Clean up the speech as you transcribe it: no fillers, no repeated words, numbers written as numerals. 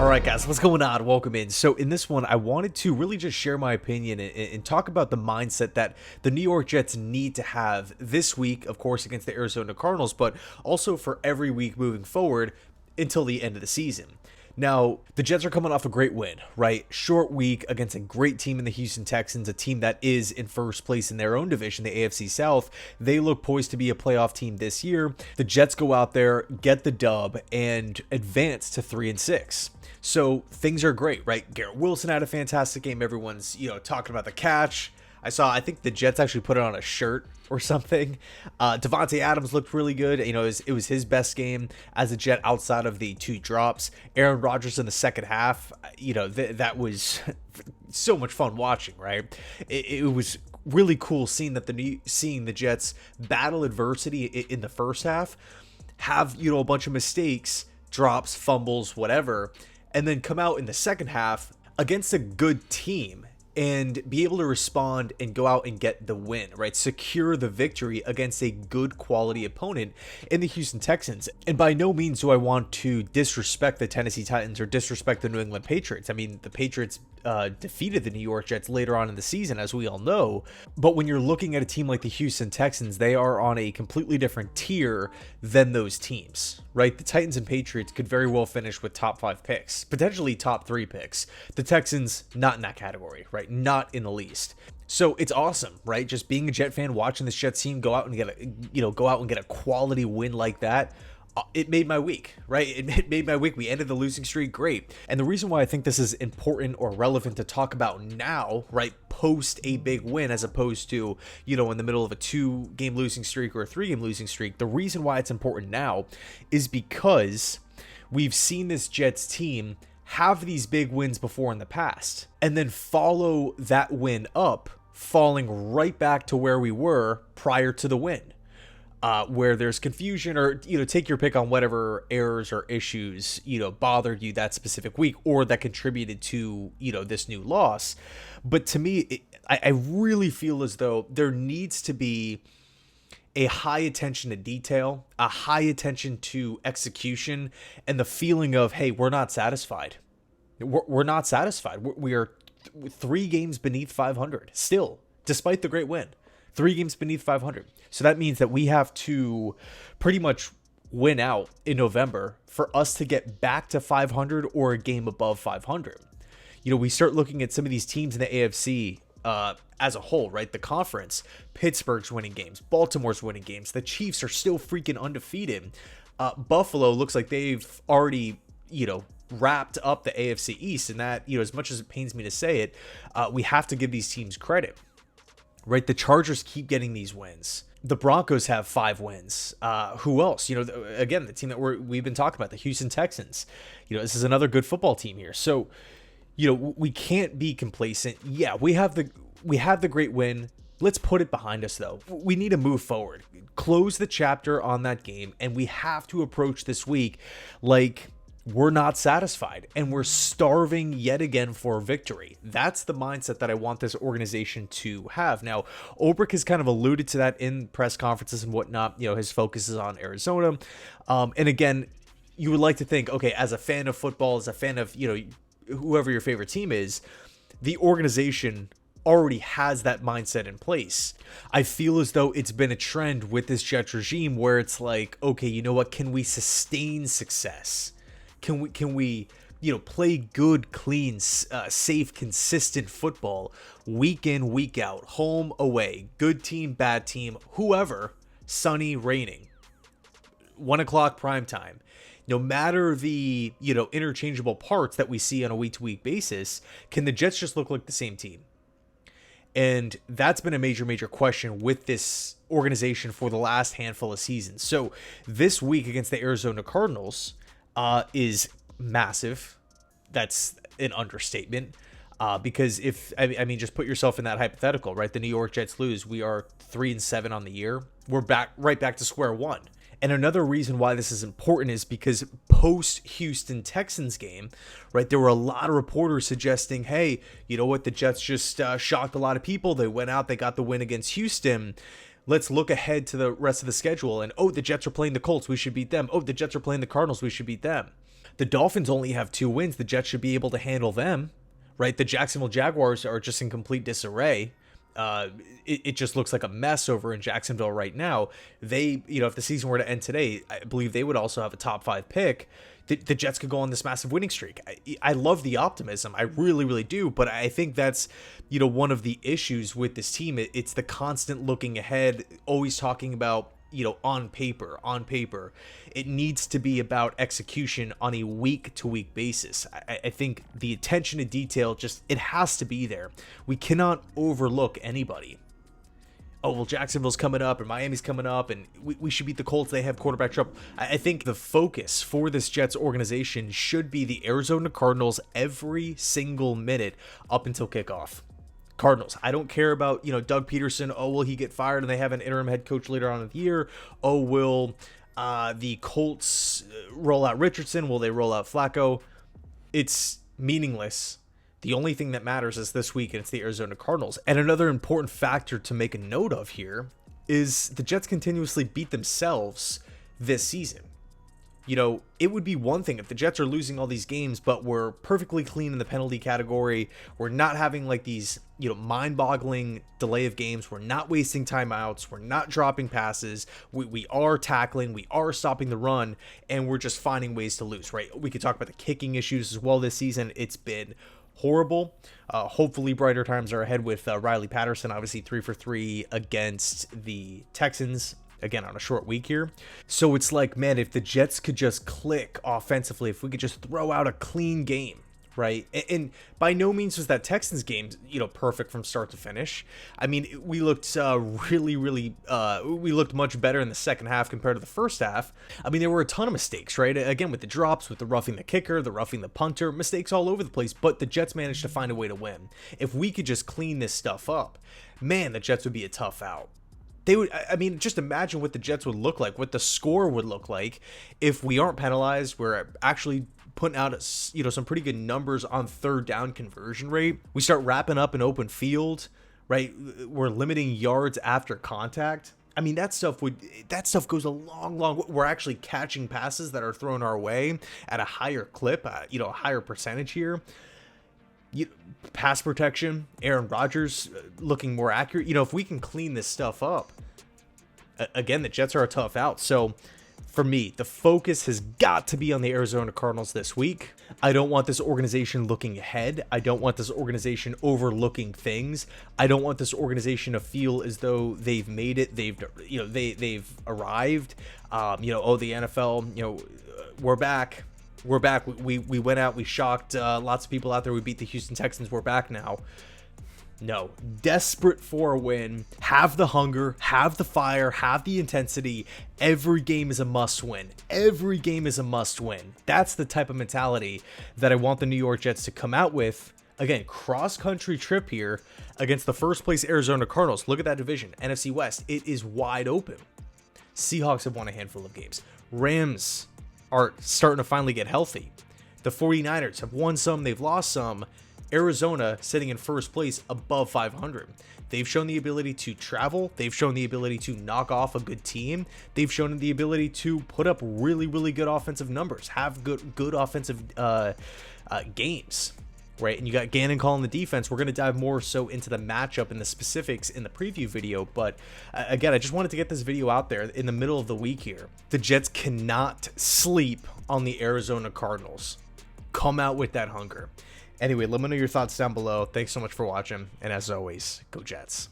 All right, guys, what's going on? Welcome in. So in this one, I wanted to really just share my opinion and talk about the mindset that the New York Jets need to have this week, of course, against the Arizona Cardinals, but also for every week moving forward until the end of the season. Now, the Jets are coming off a great win, right? Short week against a great team in the Houston Texans, a team that is in first place in their own division, the AFC South. They look poised to be a playoff team this year. The Jets go out there, get the dub, and advance to 3-6. So things are great, right? Garrett Wilson had a fantastic game. Everyone's, talking about the catch. I think the Jets actually put it on a shirt or something. Devontae Adams looked really good. It was his best game as a Jet outside of the two drops. Aaron Rodgers in the second half, that was so much fun watching, right? It was really cool seeing the Jets battle adversity in the first half, have, a bunch of mistakes, drops, fumbles, whatever, and then come out in the second half against a good team and be able to respond and go out and get the win, right? Secure the victory against a good quality opponent in the Houston Texans. And by no means do I want to disrespect the Tennessee Titans or disrespect the New England Patriots. I mean, the Patriots defeated the New York Jets later on in the season, as we all know. But when you're looking at a team like the Houston Texans, they are on a completely different tier than those teams, right? The Titans and Patriots could very well finish with top 5 picks, potentially top 3 picks. The Texans, not in that category, right? Not in the least. So it's awesome, right? Just being a Jet fan, watching this Jets team go out and get a quality win like that. It made my week, right? It made my week. We ended the losing streak great. And the reason why I think this is important or relevant to talk about now, right, post a big win as opposed to, in the middle of a 2-game losing streak or a 3-game losing streak, the reason why it's important now is because we've seen this Jets team have these big wins before in the past and then follow that win up, falling right back to where we were prior to the win. Where there's confusion or, take your pick on whatever errors or issues, bothered you that specific week or that contributed to, this new loss. But to me, I really feel as though there needs to be a high attention to detail, a high attention to execution, and the feeling of, hey, we're not satisfied. We're not satisfied. We are 3 games beneath 500 still, despite the great win. 3 games beneath 500. So that means that we have to pretty much win out in November for us to get back to 500 or a game above 500. We start looking at some of these teams in the AFC as a whole, right? The conference, Pittsburgh's winning games, Baltimore's winning games. The Chiefs are still freaking undefeated. Buffalo looks like they've already, wrapped up the AFC East. And that, as much as it pains me to say it, we have to give these teams credit. Right, the Chargers keep getting these wins. The Broncos have 5 wins. Who else? Again, the team that we've been talking about, the Houston Texans. This is another good football team here. So, we can't be complacent. Yeah, we have the great win. Let's put it behind us, though. We need to move forward, close the chapter on that game, and we have to approach this week like we're not satisfied and we're starving yet again for victory. That's the mindset that I want this organization to have. Now, Ulbrich has kind of alluded to that in press conferences and whatnot. His focus is on Arizona. And again, you would like to think, okay, as a fan of football, as a fan of, whoever your favorite team is, the organization already has that mindset in place. I feel as though it's been a trend with this Jets regime where it's like, okay, you know what? Can we sustain success? Can we play good, clean, safe, consistent football week in, week out, home, away, good team, bad team, whoever, sunny, raining, 1:00 prime time. No matter the, interchangeable parts that we see on a week-to-week basis, can the Jets just look like the same team? And that's been a major, major question with this organization for the last handful of seasons. So this week against the Arizona Cardinals is massive. That's an understatement. Because just put yourself in that hypothetical, right? The New York Jets lose. We are 3-7 on the year. We're right back to square one. And another reason why this is important is because post Houston Texans game, right, there were a lot of reporters suggesting, hey, you know what, the Jets just shocked a lot of people. They went out, they got the win against Houston. Let's look ahead to the rest of the schedule. And, oh, the Jets are playing the Colts. We should beat them. Oh, the Jets are playing the Cardinals. We should beat them. The Dolphins only have 2 wins. The Jets should be able to handle them, right? The Jacksonville Jaguars are just in complete disarray. It just looks like a mess over in Jacksonville right now. They, if the season were to end today, I believe they would also have a top 5 pick. The Jets could go on this massive winning streak. I love the optimism. I really, really do. But I think that's, one of the issues with this team. It's the constant looking ahead, always talking about, on paper. It needs to be about execution on a week-to-week basis. I think the attention to detail, it has to be there. We cannot overlook anybody. Oh, well, Jacksonville's coming up, or Miami's coming up, and we should beat the Colts. They have quarterback trouble. I think the focus for this Jets organization should be the Arizona Cardinals every single minute up until kickoff. Cardinals. I don't care about, Doug Peterson. Oh, will he get fired and they have an interim head coach later on in the year? Oh, will the Colts roll out Richardson? Will they roll out Flacco? It's meaningless. The only thing that matters is this week, and it's the Arizona Cardinals. And another important factor to make a note of here is the Jets continuously beat themselves this season. It would be one thing if the Jets are losing all these games, but we're perfectly clean in the penalty category. We're not having like these, mind-boggling delay of games. We're not wasting timeouts. We're not dropping passes. We are tackling. We are stopping the run, and we're just finding ways to lose, right? We could talk about the kicking issues as well this season. It's been horrible. Hopefully brighter times are ahead with Riley Patterson, obviously 3 for 3 against the Texans. Again, on a short week here. So it's like, man, if the Jets could just click offensively, if we could just throw out a clean game, right? And by no means was that Texans game, perfect from start to finish. I mean, we looked we looked much better in the second half compared to the first half. I mean, there were a ton of mistakes, right? Again, with the drops, with the roughing the kicker, the roughing the punter, mistakes all over the place, but the Jets managed to find a way to win. If we could just clean this stuff up, man, the Jets would be a tough out. They would, just imagine what the Jets would look like, what the score would look like if we aren't penalized. We're actually putting out, some pretty good numbers on third down conversion rate. We start wrapping up an open field, right? We're limiting yards after contact. That stuff goes a long. We're actually catching passes that are thrown our way at a higher clip, a higher percentage here. Pass protection, Aaron Rodgers looking more accurate. If we can clean this stuff up, again, the Jets are a tough out. So for me, the focus has got to be on the Arizona Cardinals this week. I don't want this organization looking ahead. I don't want this organization overlooking things. I don't want this organization to feel as though they've made it. They've arrived. The NFL, we're back. We're back. We went out. We shocked lots of people out there. We beat the Houston Texans. We're back now. No. Desperate for a win. Have the hunger. Have the fire. Have the intensity. Every game is a must win. Every game is a must win. That's the type of mentality that I want the New York Jets to come out with. Again, cross-country trip here against the first-place Arizona Cardinals. Look at that division. NFC West. It is wide open. Seahawks have won a handful of games. Rams are starting to finally get healthy. The 49ers have won some, they've lost some. Arizona sitting in first place above 500. They've shown the ability to travel. They've shown the ability to knock off a good team. They've shown the ability to put up really, really good offensive numbers, have good offensive games. Right, and you got Gannon calling the defense. We're going to dive more so into the matchup and the specifics in the preview video. But again, I just wanted to get this video out there in the middle of the week here. The Jets cannot sleep on the Arizona Cardinals. Come out with that hunger. Anyway, let me know your thoughts down below. Thanks so much for watching. And as always, go Jets.